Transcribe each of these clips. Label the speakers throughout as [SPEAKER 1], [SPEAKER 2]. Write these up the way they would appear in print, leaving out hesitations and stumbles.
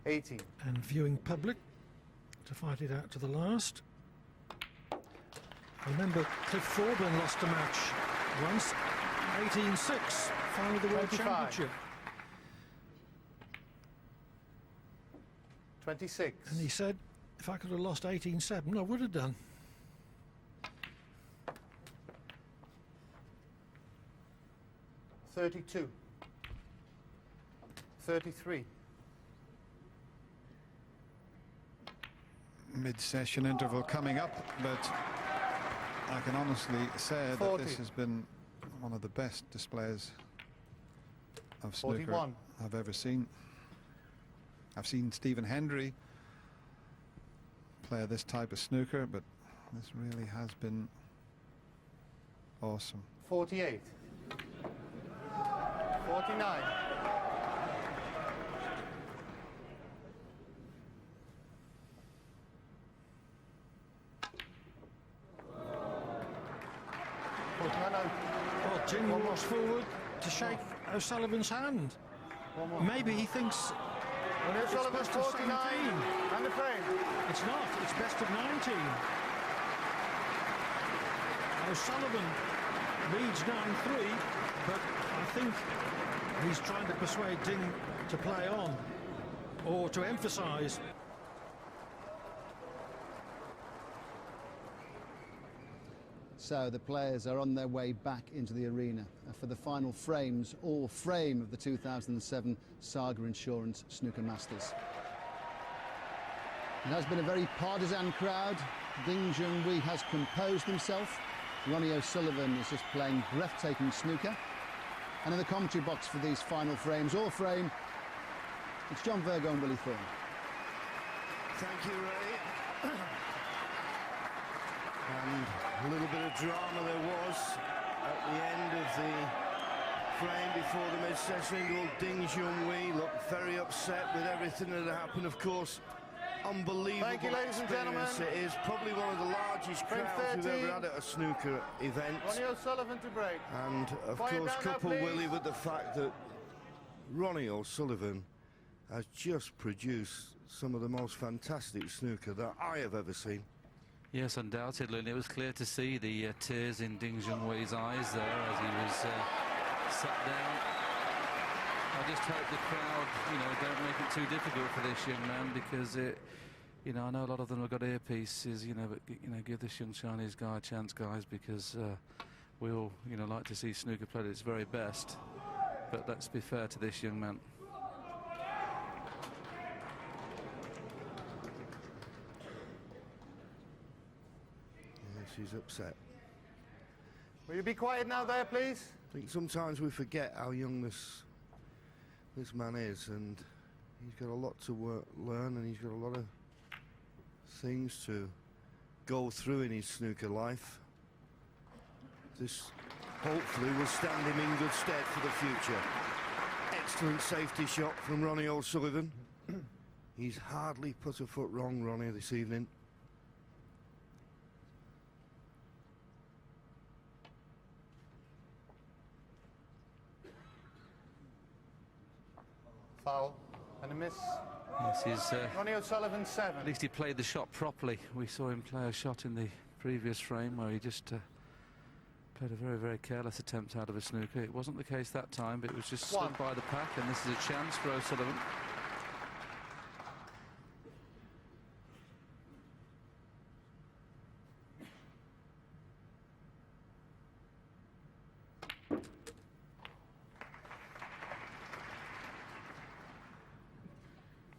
[SPEAKER 1] 18.
[SPEAKER 2] And viewing public to fight it out to the last. Remember, Cliff Thorburn lost a match once, 18-6, final of the World
[SPEAKER 1] 25.
[SPEAKER 2] Championship.
[SPEAKER 1] 26.
[SPEAKER 2] And he said, if I could have lost 18-7, I would have done.
[SPEAKER 1] 32. 33.
[SPEAKER 3] Mid-session interval coming up, but I can honestly say
[SPEAKER 1] 40.
[SPEAKER 3] that this has been one of the best displays of snooker
[SPEAKER 1] 41.
[SPEAKER 3] I've ever seen. I've seen Stephen Hendry play this type of snooker, but this really has been awesome.
[SPEAKER 1] 48. 49.
[SPEAKER 2] Oh, Jim walks forward to shake O'Sullivan's hand. Maybe he thinks
[SPEAKER 1] Ronnie
[SPEAKER 2] it's
[SPEAKER 1] O'Sullivan's
[SPEAKER 2] best of
[SPEAKER 1] 49.
[SPEAKER 2] 17.
[SPEAKER 1] And the frame.
[SPEAKER 2] It's not, it's best of 19. O'Sullivan leads 9-3, but I think he's trying to persuade Ding to play on, or to emphasise.
[SPEAKER 4] So the players are on their way back into the arena for the final frames, or frame of the 2007 Saga Insurance Snooker Masters. It has been a very partisan crowd. Ding Junhui has composed himself. Ronnie O'Sullivan is just playing breathtaking snooker. And in the commentary box for these final frames, or frame, it's John Virgo and Willie Thorne.
[SPEAKER 5] Thank you, Ray. And a little bit of drama there was at the end of the frame before the mid-session interval. Ding Junhui looked very upset with everything that had happened. Of course, unbelievable.
[SPEAKER 1] Thank you, ladies and
[SPEAKER 5] experience
[SPEAKER 1] gentlemen.
[SPEAKER 5] it is. Probably one of the largest
[SPEAKER 1] Frame
[SPEAKER 5] crowds we've
[SPEAKER 1] 13.
[SPEAKER 5] ever had at a snooker event.
[SPEAKER 1] Ronnie O'Sullivan to break.
[SPEAKER 5] And of
[SPEAKER 1] Quiet
[SPEAKER 5] course,
[SPEAKER 1] down now,
[SPEAKER 5] couple
[SPEAKER 1] please.
[SPEAKER 5] Willie with the fact that Ronnie O'Sullivan has just produced some of the most fantastic snooker that I have ever seen.
[SPEAKER 6] Yes, undoubtedly, and it was clear to see the tears in Ding Junhui's eyes there as he was sat down. I just hope the crowd, don't make it too difficult for this young man, because I know a lot of them have got earpieces, but give this young Chinese guy a chance, guys, because we all, like to see snooker played at its very best. But let's be fair to this young man.
[SPEAKER 5] She's upset.
[SPEAKER 1] Will you be quiet now there, please?
[SPEAKER 5] I think sometimes we forget how young this man is, and he's got a lot to learn, and he's got a lot of things to go through in his snooker life. This hopefully will stand him in good stead for the future. Excellent safety shot from Ronnie O'Sullivan. He's hardly put a foot wrong, Ronnie, this evening.
[SPEAKER 1] Foul and a miss.
[SPEAKER 6] Yes, he's,
[SPEAKER 1] Ronnie O'Sullivan 7.
[SPEAKER 6] at least he played the shot properly. We saw him play a shot in the previous frame where he just played a very, very careless attempt out of a snooker. It wasn't the case that time, but it was just slipped by the pack, and this is a chance for O'Sullivan.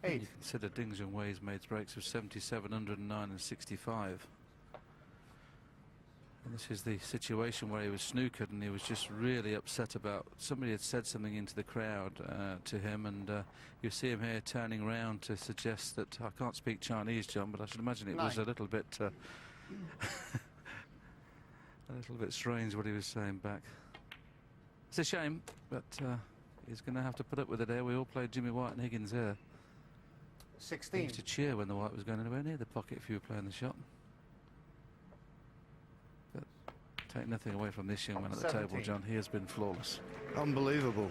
[SPEAKER 6] You consider Ding Junhui's made breaks of 77, 109 and 65. And this is the situation where he was snookered, and he was just really upset about somebody had said something into the crowd to him, and you see him here turning around to suggest that, I can't speak Chinese, John, but I should imagine it was a little bit a little bit strange what he was saying back. It's a shame, but he's going to have to put up with it here. We all played Jimmy White and Higgins here.
[SPEAKER 1] 16.
[SPEAKER 6] He used to cheer when the white was going anywhere near the pocket if you were playing the shot. But take nothing away from this young man at the
[SPEAKER 1] 17.
[SPEAKER 6] table, John. He has been flawless.
[SPEAKER 5] Unbelievable.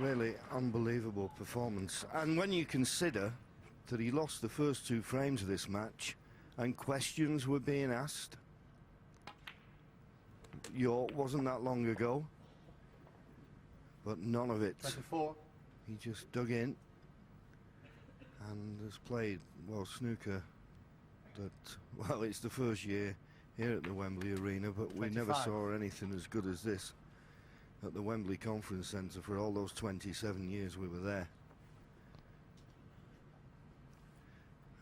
[SPEAKER 5] Really unbelievable performance. And when you consider that he lost the first 2 frames of this match and questions were being asked, York wasn't that long ago, but none of it.
[SPEAKER 1] 24.
[SPEAKER 5] He just dug in and has played, well, snooker that, well, it's the first year here at the Wembley Arena, but we
[SPEAKER 1] 25.
[SPEAKER 5] never saw anything as good as this at the Wembley Conference Centre for all those 27 years we were there.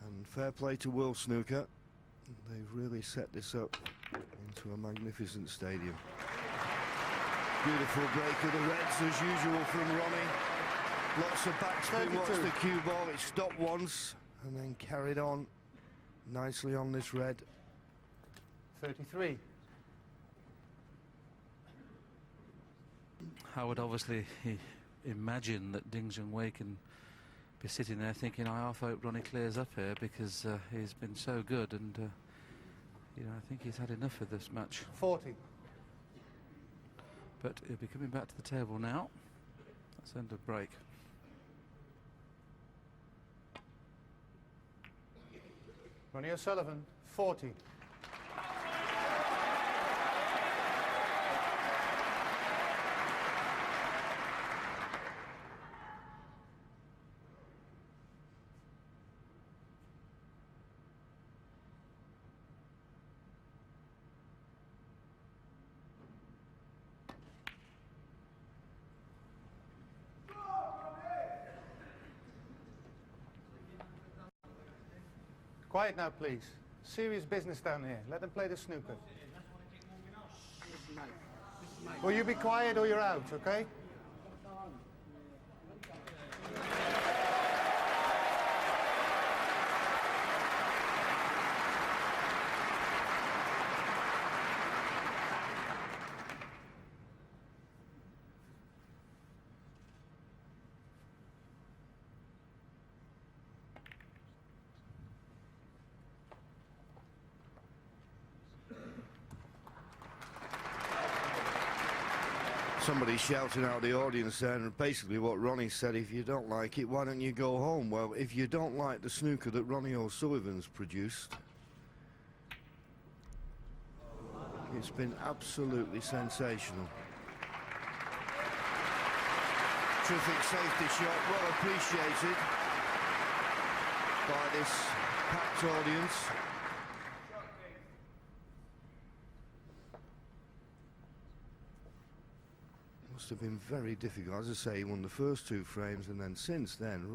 [SPEAKER 5] And fair play to World Snooker. They've really set this up into a magnificent stadium. Beautiful break of the Reds as usual from Ronnie. Lots of backspin, watch the cue ball, it stopped once and then carried on nicely on this red.
[SPEAKER 1] 33.
[SPEAKER 6] Howard obviously imagine that Ding Junhui can be sitting there thinking, I half hope Ronnie clears up here, because he's been so good, and you know, I think he's had enough of this match.
[SPEAKER 1] 40.
[SPEAKER 6] But he'll be coming back to the table now. That's end of break.
[SPEAKER 1] Ronnie O'Sullivan, 40. Quiet now, please. Serious business down here. Let them play the snooker. Will you be quiet or you're out, okay?
[SPEAKER 5] Somebody shouting out the audience there, and basically what Ronnie said, if you don't like it, why don't you go home? Well, if you don't like the snooker that Ronnie O'Sullivan's produced, it's been absolutely sensational. Terrific safety shot, well appreciated by this packed audience. Must have been very difficult. As I say, he won the first 2 frames, and then since then,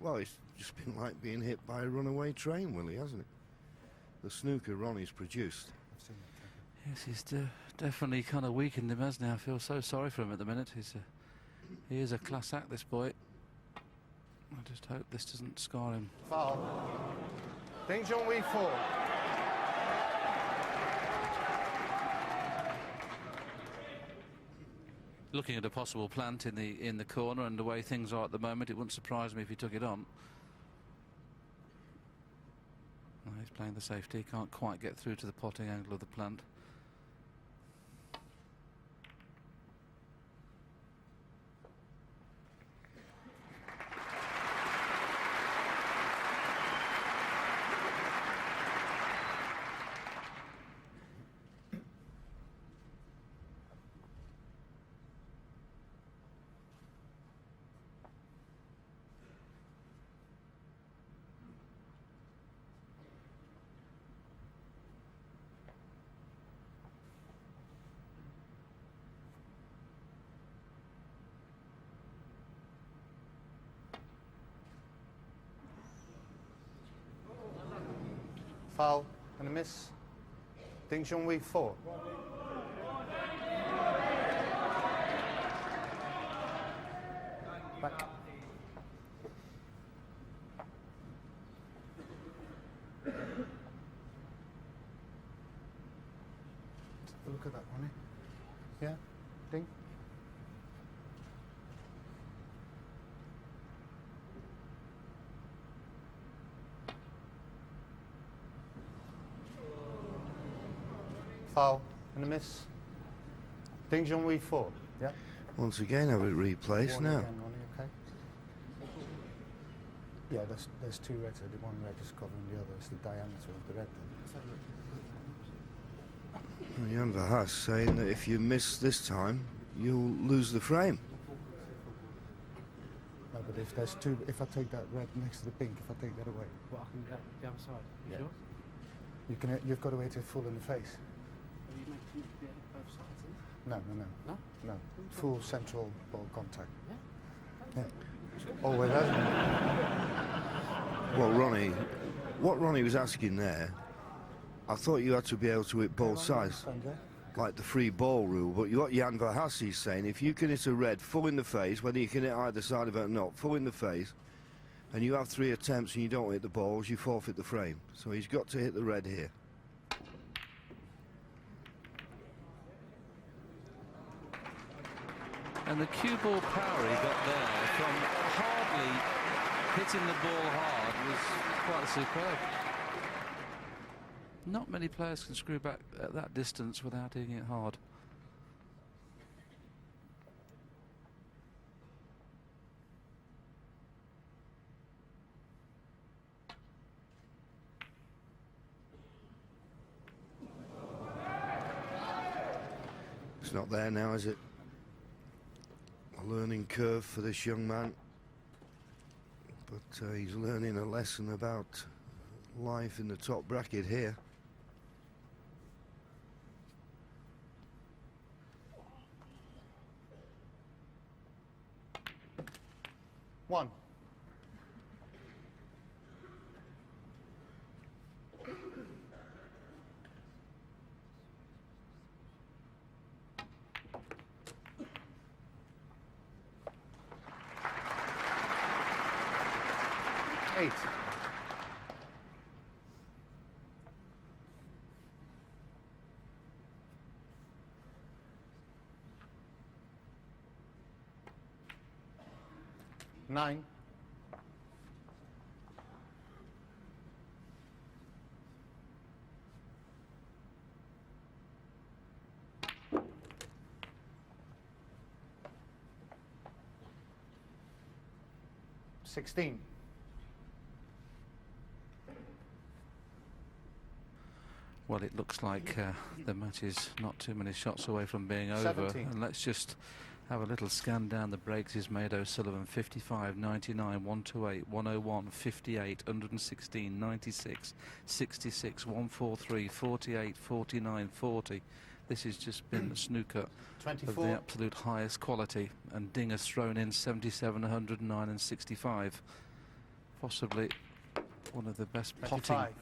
[SPEAKER 5] well, it's just been like being hit by a runaway train, Willie, hasn't it? The snooker Ronnie's produced.
[SPEAKER 6] Yes, he's definitely kind of weakened him, hasn't he? I feel so sorry for him at the minute. He is a class act, this boy. I just hope this doesn't scar him.
[SPEAKER 1] Foul. Ding Junhui, 4.
[SPEAKER 6] Looking at a possible plant in the corner, and the way things are at the moment, it wouldn't surprise me if he took it on. Oh, he's playing the safety. He can't quite get through to the potting angle of the plant.
[SPEAKER 1] Foul and a miss. Ding Junhui, 4. Back. Look at that, Ronnie. Yeah, Ding. Foul and a miss. Ding Junhui, 4. Yeah.
[SPEAKER 5] Once again, have it replaced
[SPEAKER 1] One
[SPEAKER 5] now.
[SPEAKER 1] again, Yeah, there's two reds here. The one red is covering the other. It's the diameter of the red.
[SPEAKER 5] Jan Verhaas saying that if you miss this time, you'll lose the frame.
[SPEAKER 1] No, but if there's two, if I take that red next to the pink, if I take that away,
[SPEAKER 7] Well, I can go the other side. You
[SPEAKER 1] Yeah.
[SPEAKER 7] sure?
[SPEAKER 1] you've got to wait till full in the face.
[SPEAKER 7] Are you making it both sides?
[SPEAKER 1] No.
[SPEAKER 7] No?
[SPEAKER 1] No. Full central ball contact.
[SPEAKER 7] Yeah.
[SPEAKER 1] Yeah. Oh, well, that's
[SPEAKER 5] Well, what Ronnie was asking there, I thought you had to be able to hit both sides, like the free ball rule, but what Jan Verhaas is saying, if you can hit a red full in the face, whether you can hit either side of it or not, full in the face, and you have 3 attempts and you don't hit the balls, you forfeit the frame. So he's got to hit the red here.
[SPEAKER 6] And the cue ball power he got there from hardly hitting the ball hard was quite superb. Not many players can screw back at that distance without hitting it hard.
[SPEAKER 5] It's not there now, is it? A learning curve for this young man. But he's learning a lesson about life in the top bracket here.
[SPEAKER 1] one. Eight. Nine. Sixteen.
[SPEAKER 6] Well, it looks like the match is not too many shots away from being over.
[SPEAKER 1] 17.
[SPEAKER 6] And let's just have a little scan down the breaks. He's made O'Sullivan 55, 99, 128, 101, 58, 116, 96, 66, 143, 48, 49, 40. This has just been snooker
[SPEAKER 1] 24.
[SPEAKER 6] of the absolute highest quality. And Ding has thrown in 77, 109 and 65. Possibly one of the best potting
[SPEAKER 1] 25.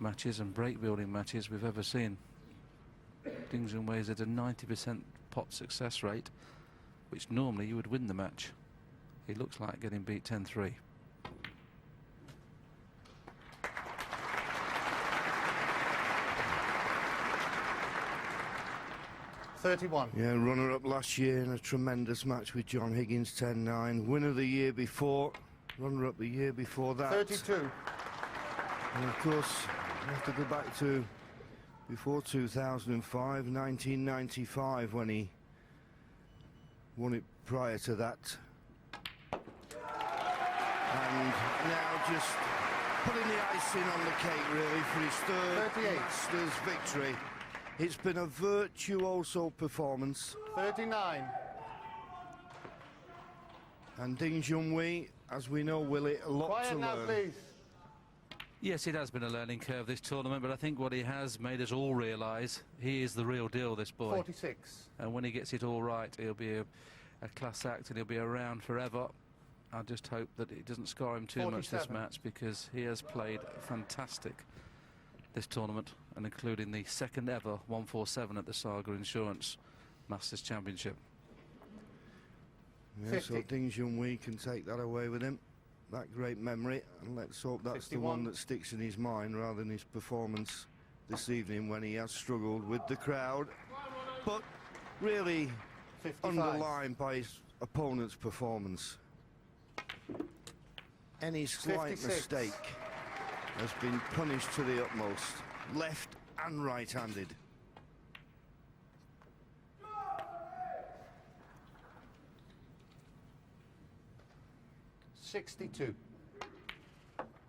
[SPEAKER 6] matches and break building matches we've ever seen. Ding Junhui is at a 90% pot success rate, which normally you would win the match. He looks like getting beat 10-3.
[SPEAKER 5] Yeah, runner-up last year in a tremendous match with John Higgins, 10-9. Winner the year before, runner-up the year before that.
[SPEAKER 1] 32.
[SPEAKER 5] And of course, we have to go back to before 2005, 1995, when he won it prior to that. And now just putting the icing on the cake, really, for his third
[SPEAKER 1] 38.
[SPEAKER 5] Masters victory. It's been a virtuoso performance.
[SPEAKER 1] 39.
[SPEAKER 5] And Ding Junhui, as we know, Willie, a lot
[SPEAKER 1] Quiet
[SPEAKER 5] to
[SPEAKER 1] now,
[SPEAKER 5] learn.
[SPEAKER 1] please.
[SPEAKER 6] Yes, it has been a learning curve, this tournament, but I think what he has made us all realise, he is the real deal, this boy.
[SPEAKER 1] 46.
[SPEAKER 6] And when he gets it all right, he'll be a class act and he'll be around forever. I just hope that it doesn't scar him too much this
[SPEAKER 1] 47.
[SPEAKER 6] match, because he has played fantastic this tournament, and including the second ever 147 at the Saga Insurance Masters Championship.
[SPEAKER 5] Yeah, so
[SPEAKER 1] 50.
[SPEAKER 5] Ding Junhui can take that away with him. That great memory, and let's hope that's
[SPEAKER 1] 51.
[SPEAKER 5] the one that sticks in his mind rather than his performance this evening when he has struggled with the crowd, but really
[SPEAKER 1] 55.
[SPEAKER 5] underlined by his opponent's performance. Any slight
[SPEAKER 1] 56.
[SPEAKER 5] mistake has been punished to the utmost, left and right-handed.
[SPEAKER 1] $62.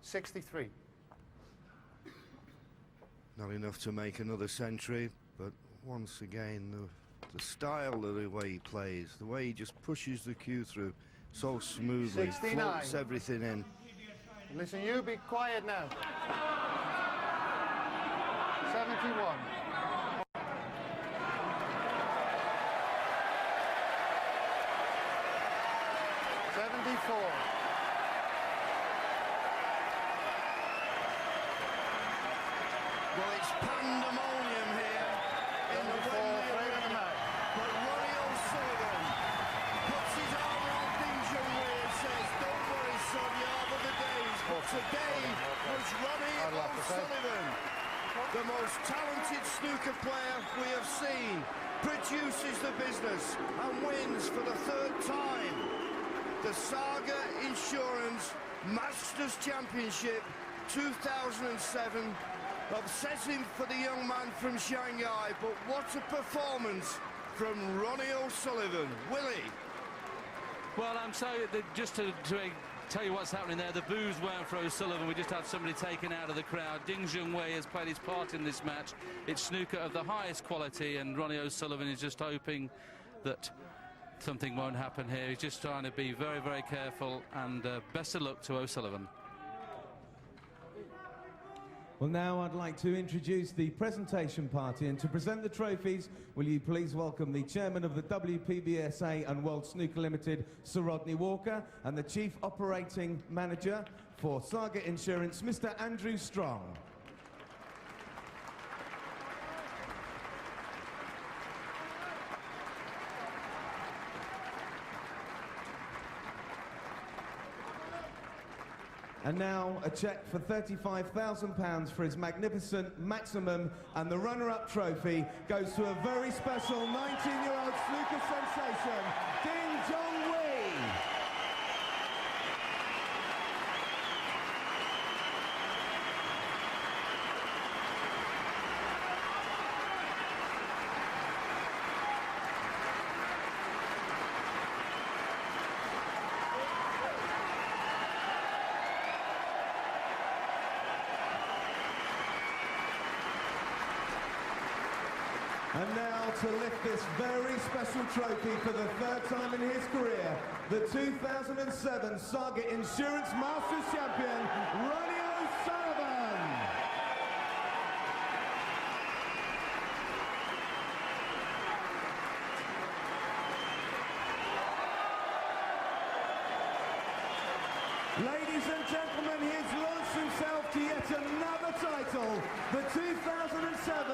[SPEAKER 1] 63.
[SPEAKER 5] Not enough to make another century, but once again, the style of the way he plays, the way he just pushes the cue through so smoothly,
[SPEAKER 1] 69.
[SPEAKER 5] floats everything in.
[SPEAKER 1] Listen, you be quiet now. 71.
[SPEAKER 5] Well, it's pandemonium here in the Wembley, but Ronnie O'Sullivan puts his arm around Ding Junhui and says, "Don't worry, son, you're over the days." But today was Ronnie O'Sullivan, the most talented snooker player we have seen, produces the business and wins for the third time the Saga Insurance Masters Championship 2007. Obsessing for the young man from Shanghai, but what a performance from Ronnie O'Sullivan. Willie?
[SPEAKER 6] Well, I'm sorry, just to tell you what's happening there, the boos weren't for O'Sullivan. We just had somebody taken out of the crowd. Ding Junhui has played his part in this match. It's snooker of the highest quality, and Ronnie O'Sullivan is just hoping that something won't happen here. He's just trying to be very, very careful, and best of luck to O'Sullivan.
[SPEAKER 8] Well, now I'd like to introduce the presentation party, and to present the trophies, will you please welcome the chairman of the WPBSA and World Snooker Limited, Sir Rodney Walker, and the chief operating manager for Saga Insurance, Mr. Andrew Strong. And now a cheque for £35,000 for his magnificent maximum, and the runner-up trophy goes to a very special 19-year-old snooker sensation, Ding Junhui. And now to lift this very special trophy for the third time in his career, the 2007 Saga Insurance Masters champion, Ronnie O'Sullivan. Ladies and gentlemen, he has launched himself to yet another title, the 2007